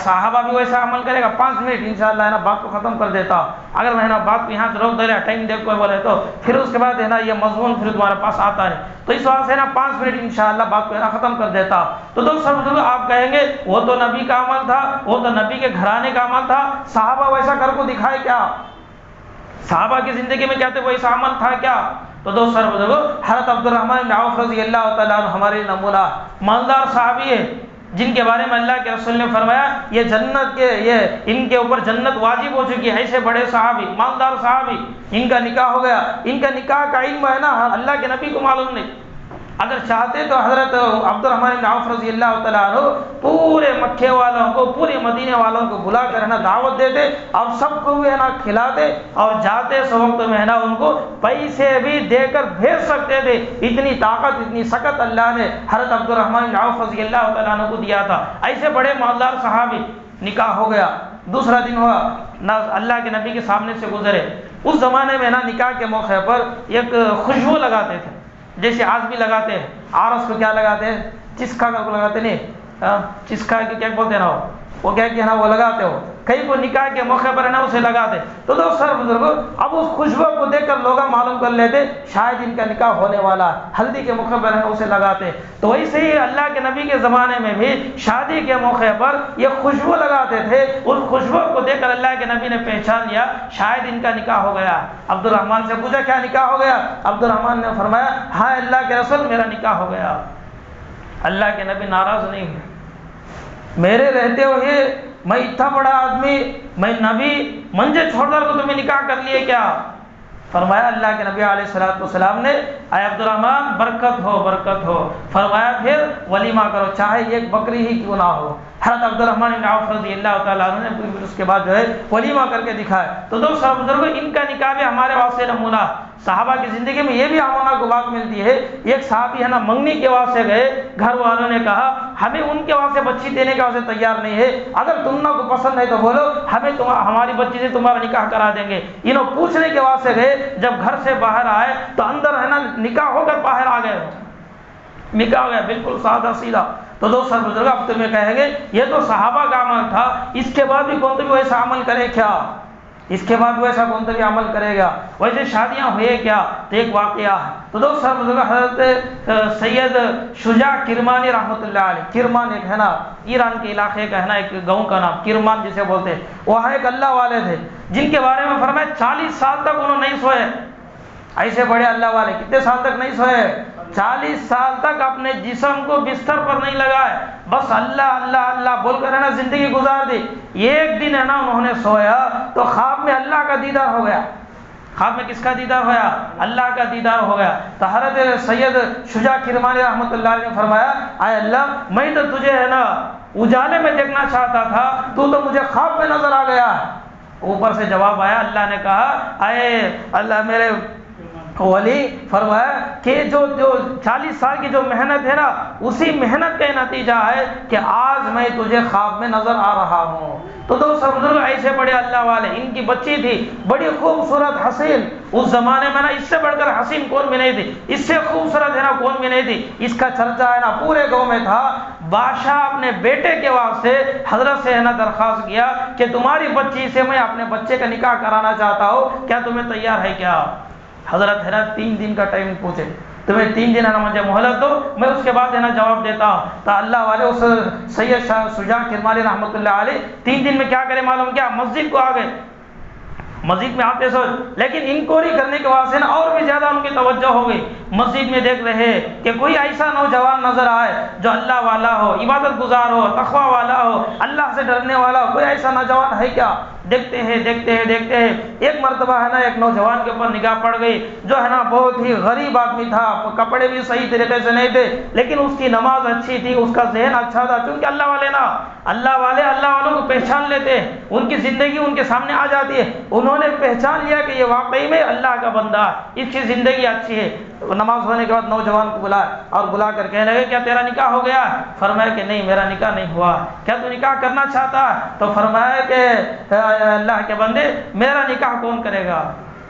صحابہ بھی ویسا عمل کرے گا؟ 5 منٹ انشاءاللہ ہے نا بات کو ختم کر دیتا ہوں، اگر میں ہے نا بات کو یہاں سے روک دے رہا ٹائم دیکھ کر بولے تو پھر اس کے بعد ہے نا یہ مضمون پھر تمہارے پاس آتا ہے، تو اس واسطے نا 5 منٹ انشاءاللہ بات کو ہے نا ختم کر دیتا ہوں۔ تو دوستو سمجھو آپ کہیں گے وہ تو نبی کا عمل تھا، وہ تو نبی کے گھرانے کا عمل تھا، صحابہ ویسا کر کو دکھائے کیا؟ صحابہ کی زندگی میں کیا تھے، ویسا عمل تھا کیا؟ تو دوستو بزرگو حضرت عبدالرحمن بن عوف رضی اللہ تعالیٰ عنہ ہمارے نمونہ مالدار صحابی ہے، جن کے بارے میں اللہ کے رسول نے فرمایا یہ جنت کے ان کے اوپر جنت واجب ہو چکی ہے۔ ایسے بڑے صحابی، مالدار صحابی، ان کا نکاح ہو گیا، ان کا نکاح کا علم ہے نا اللہ کے نبی کو معلوم نہیں، اگر چاہتے تو حضرت عبد الرحمن بن عوف رضی اللہ تعالیٰ عنہ پورے مکے والوں کو، پورے مدینے والوں کو بلا کر ہے نا دعوت دیتے اور سب کو بھی ہے نا کھلاتے، اور جاتے اس وقت میں ہے نا ان کو پیسے بھی دے کر بھیج سکتے تھے۔ اتنی طاقت، اتنی سکت اللہ نے حضرت عبد الرحمن بن عوف رضی اللہ تعالیٰ عنہ کو دیا تھا۔ ایسے بڑے مالدار صحابی، نکاح ہو گیا، دوسرا دن ہوا نہ اللہ کے نبی کے سامنے سے گزرے۔ اس زمانے میں نا نکاح کے موقع پر ایک خوشبو لگاتے تھے، جیسے آج بھی لگاتے ہیں۔ عرس کو کیا لگاتے ہیں؟ چسکا کر کو لگاتے نہیں، چسکا کے کیا بولتے ہیں نا، وہ کیا کہ نا وہ لگاتے ہو، کئی کو نکاح کے موقع پر ہے نا اسے لگاتے۔ تو دوستو بزرگوں، اب اس خوشبو کو دیکھ کر لوگ معلوم کر لیتے شاید ان کا نکاح ہونے والا ہے، ہلدی کے موقع پر ہے نا اسے لگاتے۔ تو ویسے ہی اللہ کے نبی کے زمانے میں بھی شادی کے موقع پر یہ خوشبو لگاتے تھے۔ اس خوشبو کو دیکھ کر اللہ کے نبی نے پہچان لیا شاید ان کا نکاح ہو گیا۔ عبد الرحمن سے پوچھا کیا نکاح ہو گیا؟ عبد الرحمن نے فرمایا ہاں اللہ کے رسول میرا نکاح ہو گیا۔ اللہ کے نبی ناراض نہیں ہوئے، میرے رہتے ہوئے میں اتنا بڑا آدمی، میں نبی، منجے چھوڑ کر کو تمہیں نکاح کر لیے کیا؟ فرمایا اللہ کے نبی علیہ السلام نے اے عبد الرحمن برکت ہو، برکت ہو۔ فرمایا پھر ولیمہ کرو، چاہے ایک بکری ہی کیوں نہ ہو۔ حضرت عبد الرحمن بن عوف رضی اللہ تعالیٰ عنہ نے پھر اس کے بعد جو ہے ولیمہ کر کے دکھایا۔ تو دوستو بزرگوں، ان کا نکاح بھی ہمارے واسطے نمونہ۔ صحابہ کی زندگی میں یہ بھی ہمارا کو بات ملتی ہے، ایک صحابی ہے نا منگنی کے واسطے گئے، گھر والوں نے کہا ہمیں ان کے واسطے بچی دینے کے واسطے تیار نہیں ہے، اگر تم کو پسند ہے تو بولو، ہمیں ہماری بچی سے تمہارا نکاح کرا دیں گے۔ انہوں پوچھنے کے واسطے گئے، جب گھر سے باہر آئے تو اندر ہے نا نکاح ہو کر باہر آ گئے، نکاح ہو گیا بالکل سادہ سیدھا۔ تو دوستو بزرگ اب تمہیں کہیں گے یہ تو صحابہ کا عمل تھا، اس کے بعد بھی کون تو بھی ویسا عمل کرے کیا؟ اس کے بعد ویسا کون تو بھی عمل کرے گا؟ ویسے شادیاں ہوئے کیا؟ تو ایک واقعہ ہے۔ تو دوستو بزرگ حضرت سید شجاع کرمانی رحمۃ اللہ علیہ، کرمان ایک ہے نا ایران کے علاقے کا ہے نا ایک گاؤں کا نام کرمان جسے بولتے ہیں، وہاں ایک اللہ والے تھے جن کے بارے میں فرمایا 40 سال تک انہوں نہیں سوئے۔ ایسے بڑے اللہ والے کتنے سال تک نہیں سوئے؟ 40 سال تک اپنے جسم کو بستر پر نہیں لگائے، بس اللہ اللہ اللہ بول کر ہے نا زندگی گزار دی۔ ایک دن ہے نا انہوں نے سویا تو خواب میں اللہ کا دیدار ہو گیا۔ خواب میں کس کا دیدار ہوا؟ اللہ کا دیدار ہو گیا۔ تو حضرت سید شجاع کرمانی رحمۃ اللہ علیہ نے فرمایا اے اللہ میں تو تجھے ہے نا اجالے میں دیکھنا چاہتا تھا، تو مجھے خواب میں نظر آ گیا۔ اوپر سے جواب آیا، اللہ نے کہا اے اللہ میرے ولی، فرمایا کہ جو 40 سال کی جو محنت ہے نا اسی محنت کا نتیجہ ہے کہ آج میں تجھے خواب میں نظر آ رہا ہوں۔ تو دوستو بزرگ ایسے بڑے اللہ والے، ان کی بچی تھی بڑی خوبصورت حسین، اس زمانے میں نا اس سے بڑھ کر حسین کون بھی نہیں تھی، اس سے خوبصورت ہے نا کون بھی نہیں تھی۔ اس کا چرچا ہے نا پورے گاؤں میں تھا۔ بادشاہ اپنے بیٹے کے واسطے حضرت سے ہے نا درخواست کیا کہ تمہاری بچی سے میں اپنے بچے کا نکاح کرانا چاہتا ہوں، کیا تمہیں تیار ہے کیا؟ حضرت ہے نا 3 دن کا ٹائم پوچھے، تمہیں 3 دن ہے نا مجھے مہلت دو، میں اس کے بعد ہے نا جواب دیتا ہوں۔ تو اللہ والے اس سید شجاع کرمانی رحمۃ اللہ علیہ 3 دن میں کیا کرے معلوم کیا؟ مسجد کو آ گئے۔ مسجد میں آتے سو لیکن انکوائری کرنے کے واسطے نا اور بھی زیادہ ان کی توجہ ہو گئی۔ مسجد میں دیکھ رہے کہ کوئی ایسا نوجوان نظر آئے جو اللہ والا ہو، عبادت گزار ہو، تقوی والا ہو، اللہ سے ڈرنے والا ہو، کوئی ایسا نوجوان ہے کیا؟ دیکھتے ہیں دیکھتے ہیں دیکھتے ہیں، ایک مرتبہ ہے نا ایک نوجوان کے اوپر نگاہ پڑ گئی جو ہے نا بہت ہی غریب آدمی تھا، کپڑے بھی صحیح طریقے سے نہیں تھے لیکن اس کی نماز اچھی تھی، اس کا ذہن اچھا تھا، کیونکہ اللہ والے نا اللہ والوں کو پہچان لیتے ہیں، ان کی زندگی ان کے سامنے آ جاتی ہے۔ انہوں نے پہچان لیا کہ یہ واقعی میں اللہ کا بندہ ہے، اس کی زندگی اچھی ہے۔ نماز ہونے کے بعد نوجوان کو بلایا اور بلا کر کہنے لگے کیا تیرا نکاح ہو گیا؟ فرمایا کہ نہیں میرا نکاح نہیں ہوا۔ کیا تو نکاح کرنا چاہتا ہے؟ تو فرمایا کہ اللہ کے بندے میرا نکاح کون کرے گا؟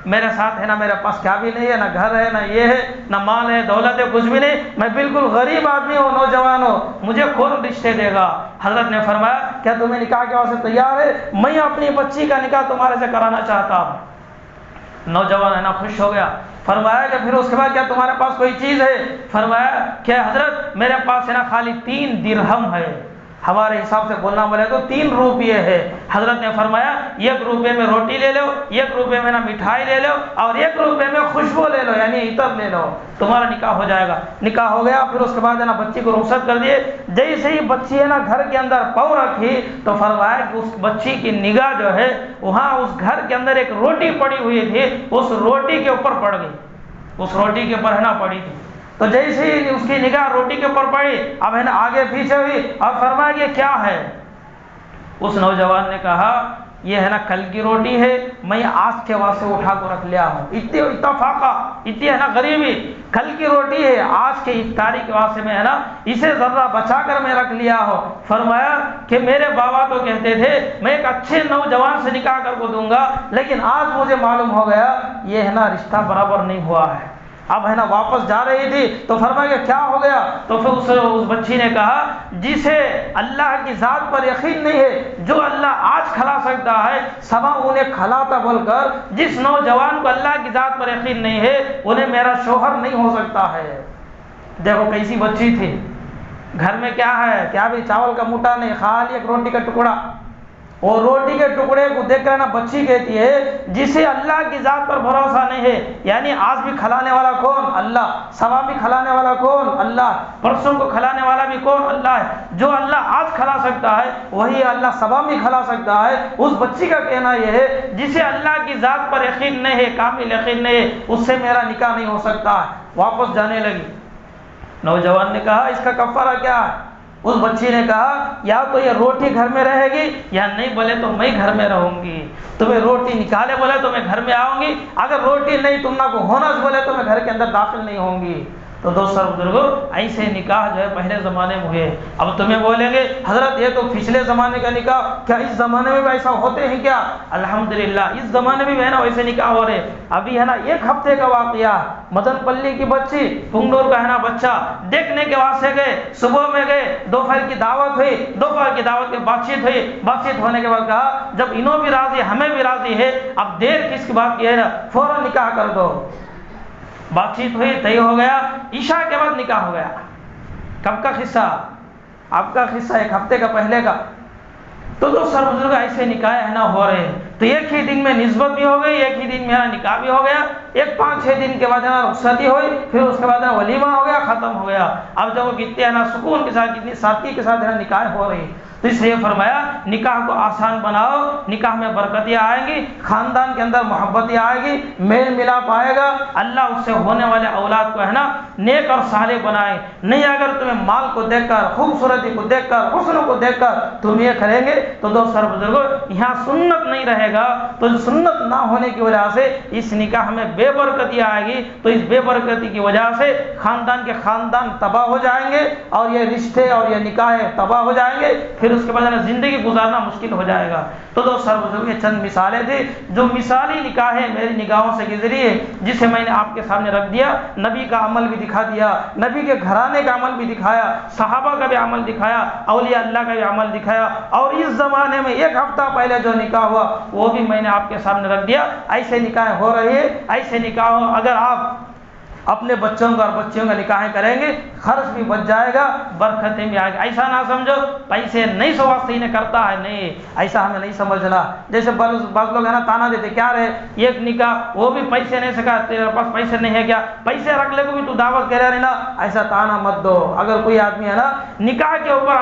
میرے ساتھ ہے نا میرے پاس کیا بھی نہیں ہے، نہ گھر ہے، نہ یہ ہے، نہ مال ہے، دولت ہے، کچھ بھی نہیں، میں بالکل غریب آدمی ہوں، نوجوان ہوں، مجھے کون رشتے دے گا؟ حضرت نے فرمایا کیا تمہیں نکاح کے واسطے تیار ہے؟ میں اپنی بچی کا نکاح تمہارے سے کرانا چاہتا ہوں۔ نوجوان ہے نا خوش ہو گیا۔ فرمایا کہ پھر اس کے بعد کیا تمہارے پاس کوئی چیز ہے؟ فرمایا کہ حضرت میرے پاس ہے نا خالی 3 درہم ہے، ہمارے حساب سے بولنا بولے تو 3 روپیے ہے۔ حضرت نے فرمایا 1 روپے میں روٹی لے لو، 1 روپے میں نا مٹھائی لے لو، اور 1 روپے میں خوشبو لے لو، یعنی عطر لے لو، تمہارا نکاح ہو جائے گا۔ نکاح ہو گیا۔ پھر اس کے بعد ہے نا بچی کو رخصت کر دیے۔ جیسے ہی بچی ہے نا گھر کے اندر پاؤں رکھی تو فرمایا کہ اس بچی کی نگاہ جو ہے وہاں اس گھر کے اندر ایک روٹی پڑی ہوئی تھی، اس روٹی کے اوپر پڑ گئی، اس روٹی کے اوپر ہے نا پڑی تھی۔ تو جیسے ہی اس کی نگاہ روٹی کے اوپر پڑی، اب ہے نا آگے پیچھے ہوئی اور فرمایا یہ کیا ہے؟ اس نوجوان نے کہا یہ ہے نا کل کی روٹی ہے، میں آج کے واسطے اٹھا کر رکھ لیا ہوں. اتفاقہ اتنی ہے نا غریبی، کل کی روٹی ہے، آج کے افطاری کے واسطے میں ہے نا اسے ذرہ بچا کر میں رکھ لیا ہوں. فرمایا کہ میرے بابا تو کہتے تھے میں ایک اچھے نوجوان سے نکاح کر کو دوں گا، لیکن آج مجھے معلوم ہو گیا یہ ہے نا رشتہ برابر نہیں ہوا ہے. اب ہے نا واپس جا رہی تھی تو فرمایا کہ کیا ہو گیا؟ تو پھر اس بچی نے کہا جسے اللہ کی ذات پر یقین نہیں ہے، جو اللہ آج کھلا سکتا ہے سما انہیں کھلاتا بول کر، جس نوجوان کو اللہ کی ذات پر یقین نہیں ہے انہیں میرا شوہر نہیں ہو سکتا ہے. دیکھو کیسی بچی تھی، گھر میں کیا ہے، کیا بھی چاول کا موٹا نہیں، خالی ایک روٹی کا ٹکڑا. اور روٹی کے ٹکڑے کو دیکھ کر نا بچی کہتی ہے جسے اللہ کی ذات پر بھروسہ نہیں ہے، یعنی آج بھی کھلانے والا کون؟ اللہ. صبح بھی کھلانے والا کون؟ اللہ. پرسوں کو کھلانے والا بھی کون؟ اللہ ہے. جو اللہ آج کھلا سکتا ہے وہی اللہ صبح بھی کھلا سکتا ہے. اس بچی کا کہنا یہ ہے جسے اللہ کی ذات پر یقین نہیں ہے، کامل یقین نہیں ہے، اس سے میرا نکاح نہیں ہو سکتا ہے. واپس جانے لگی. نوجوان نے کہا اس کا کفارہ کیا ہے؟ اس بچی نے کہا یا تو یہ روٹی گھر میں رہے گی یا نہیں بولے تو میں گھر میں رہوں گی. تمہیں روٹی نکالے بولے تو میں گھر میں آؤں گی، اگر روٹی نہیں تم نہ کو ہونا بولے تو میں گھر کے اندر داخل نہیں ہوں گی. تو دوست اور بزرگوں ایسے نکاح جو ہے پہلے زمانے میں ہوئے. اب تمہیں بولیں گے حضرت یہ تو پچھلے زمانے کا نکاح، کیا اس زمانے میں بھی ایسا ہوتے ہیں کیا؟ الحمدللہ اس زمانے میں بھی ہے نا ویسے نکاح ہو رہے. ابھی ہے نا ایک ہفتے کا واقعہ، مدن پلی کی بچی، پنگڈور کا ہے نا بچہ، دیکھنے کے واسطے گئے، صبح میں گئے، دوپہر کی دعوت ہوئی، دوپہر کی دعوت کی بات چیت ہوئی. بات چیت ہونے کے بعد کہا جب انہوں بھی راضی ہمیں بھی راضی ہے، اب دیر کس کی بات کی ہے نا، فوراً نکاح کر دو. بات چیت ہوئی، طے ہو گیا، عشاء کے بعد نکاح ہو گیا. کب کا قصہ؟ آپ کا قصہ ایک ہفتے کا پہلے کا. تو دوست اور بزرگ ایسے نکاح ہے نا ہو رہے ہیں. تو ایک ہی دن میں نسبت بھی ہو گئی، ایک ہی دن میں نکاح بھی ہو گیا. ایک 5-6 دن کے بعد رخصتی ہوئی، پھر اس کے بعد ولیمہ ہو گیا، ختم ہو گیا. اب جب وہ کتنے ہے نا سکون کے ساتھ، کتنی سادگی کے ساتھ ہے نا نکاح ہو رہی. تو اس لیے فرمایا نکاح کو آسان بناؤ، نکاح میں برکتیں آئیں گی، خاندان کے اندر محبتیں آئے گی، میل ملاپ آئے گا، اللہ اس سے ہونے والے اولاد کو ہے نا نیک اور صالح بنائے. نہیں اگر تمہیں مال کو دیکھ کر، خوبصورتی کو دیکھ کر، حسن کو دیکھ کر تم یہ کریں گے تو دوست اور بزرگوں یہاں سنت نہیں رہے گا. تو سنت نہ ہونے کی وجہ سے اس نکاح میں بے برکتی آئے گی. تو اس بے برکتی کی وجہ سے خاندان کے خاندان تباہ ہو جائیں گے، اور یہ رشتے اور یہ نکاح تباہ ہو جائیں گے. پھر اس کے بعد زندگی گزارنا مشکل ہو جائے گا. تو دوست اور بزرگ یہ چند مثالیں تھیں جو مثالی نکاحیں میری نگاہوں سے گزری ہے، جسے میں نے آپ کے سامنے رکھ دیا. نبی کا عمل بھی دکھا دیا، نبی کے گھرانے کا عمل بھی دکھایا، صحابہ کا بھی عمل دکھایا، اولیاء اللہ کا بھی عمل دکھایا. اور اس زمانے میں ایک ہفتہ پہلے جو نکاح ہوا وہ بھی میں نے آپ کے سامنے رکھ دیا. ایسے نکاح ہو رہے ہیں، ایسے نکاح اگر آپ اپنے بچوں کا اور بچیوں کا نکاح کریں گے خرچ بھی بچ جائے گا، برکتیں بھی آئے گی. ایسا نہ سمجھو پیسے نہیں سو واسطے نے کرتا ہے، نہیں ایسا ہمیں نہیں سمجھنا. جیسے بعض لوگ ہے نا تانا دیتے کیا رہے ایک نکاح وہ بھی پیسے نہیں سکا، تیرے پاس پیسے نہیں ہے کیا، پیسے رکھ لے کو بھی تو دعوت کہہ رہے نا. ایسا تانا مت دو. اگر کوئی آدمی ہے نا نکاح کے اوپر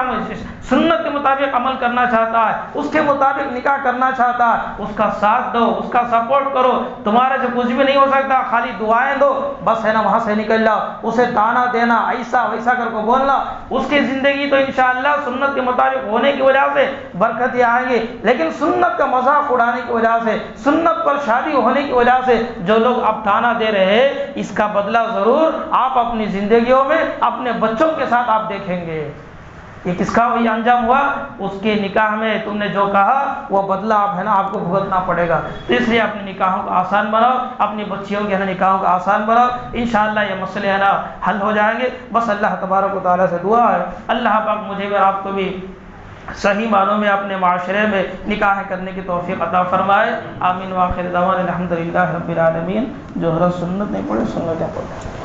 سنت کے مطابق عمل کرنا چاہتا ہے، اس کے مطابق نکاح کرنا چاہتا ہے، اس کا ساتھ دو، اس کا سپورٹ کرو. تمہارے سے کچھ بھی نہیں ہو سکتا، خالی دعائیں دو بس ہے نا، وہاں سے نکل جاؤ. اسے تانا دینا، ایسا ویسا کر کو بولنا، اس کی زندگی تو انشاءاللہ سنت کے مطابق ہونے کی وجہ سے برکتیں آئیں گی. لیکن سنت کا مذاق اڑانے کی وجہ سے، سنت پر شادی ہونے کی وجہ سے جو لوگ اب تانا دے رہے ہیں، اس کا بدلہ ضرور آپ اپنی زندگیوں میں اپنے بچوں کے ساتھ آپ دیکھیں گے. یہ کس کا وہی انجام ہوا، اس کے نکاح میں تم نے جو کہا وہ بدلہ آپ ہے نا آپ کو بھگتنا پڑے گا. تو اس لیے اپنے نکاحوں کو آسان بناؤ، اپنی بچیوں کے ہے نا نکاحوں کو آسان بناؤ. انشاءاللہ یہ مسئلے ہے نا حل ہو جائیں گے. بس اللہ تبارک و تعالیٰ سے دعا ہے اللہ پاک مجھے بھی آپ کو بھی صحیح معنوں میں اپنے معاشرے میں نکاح کرنے کی توفیق عطا فرمائے. آمین. وآخر دعوانا الحمدللہ رب العالمین. جو ہر سنت نہیں پڑھے سنتیں پڑھے.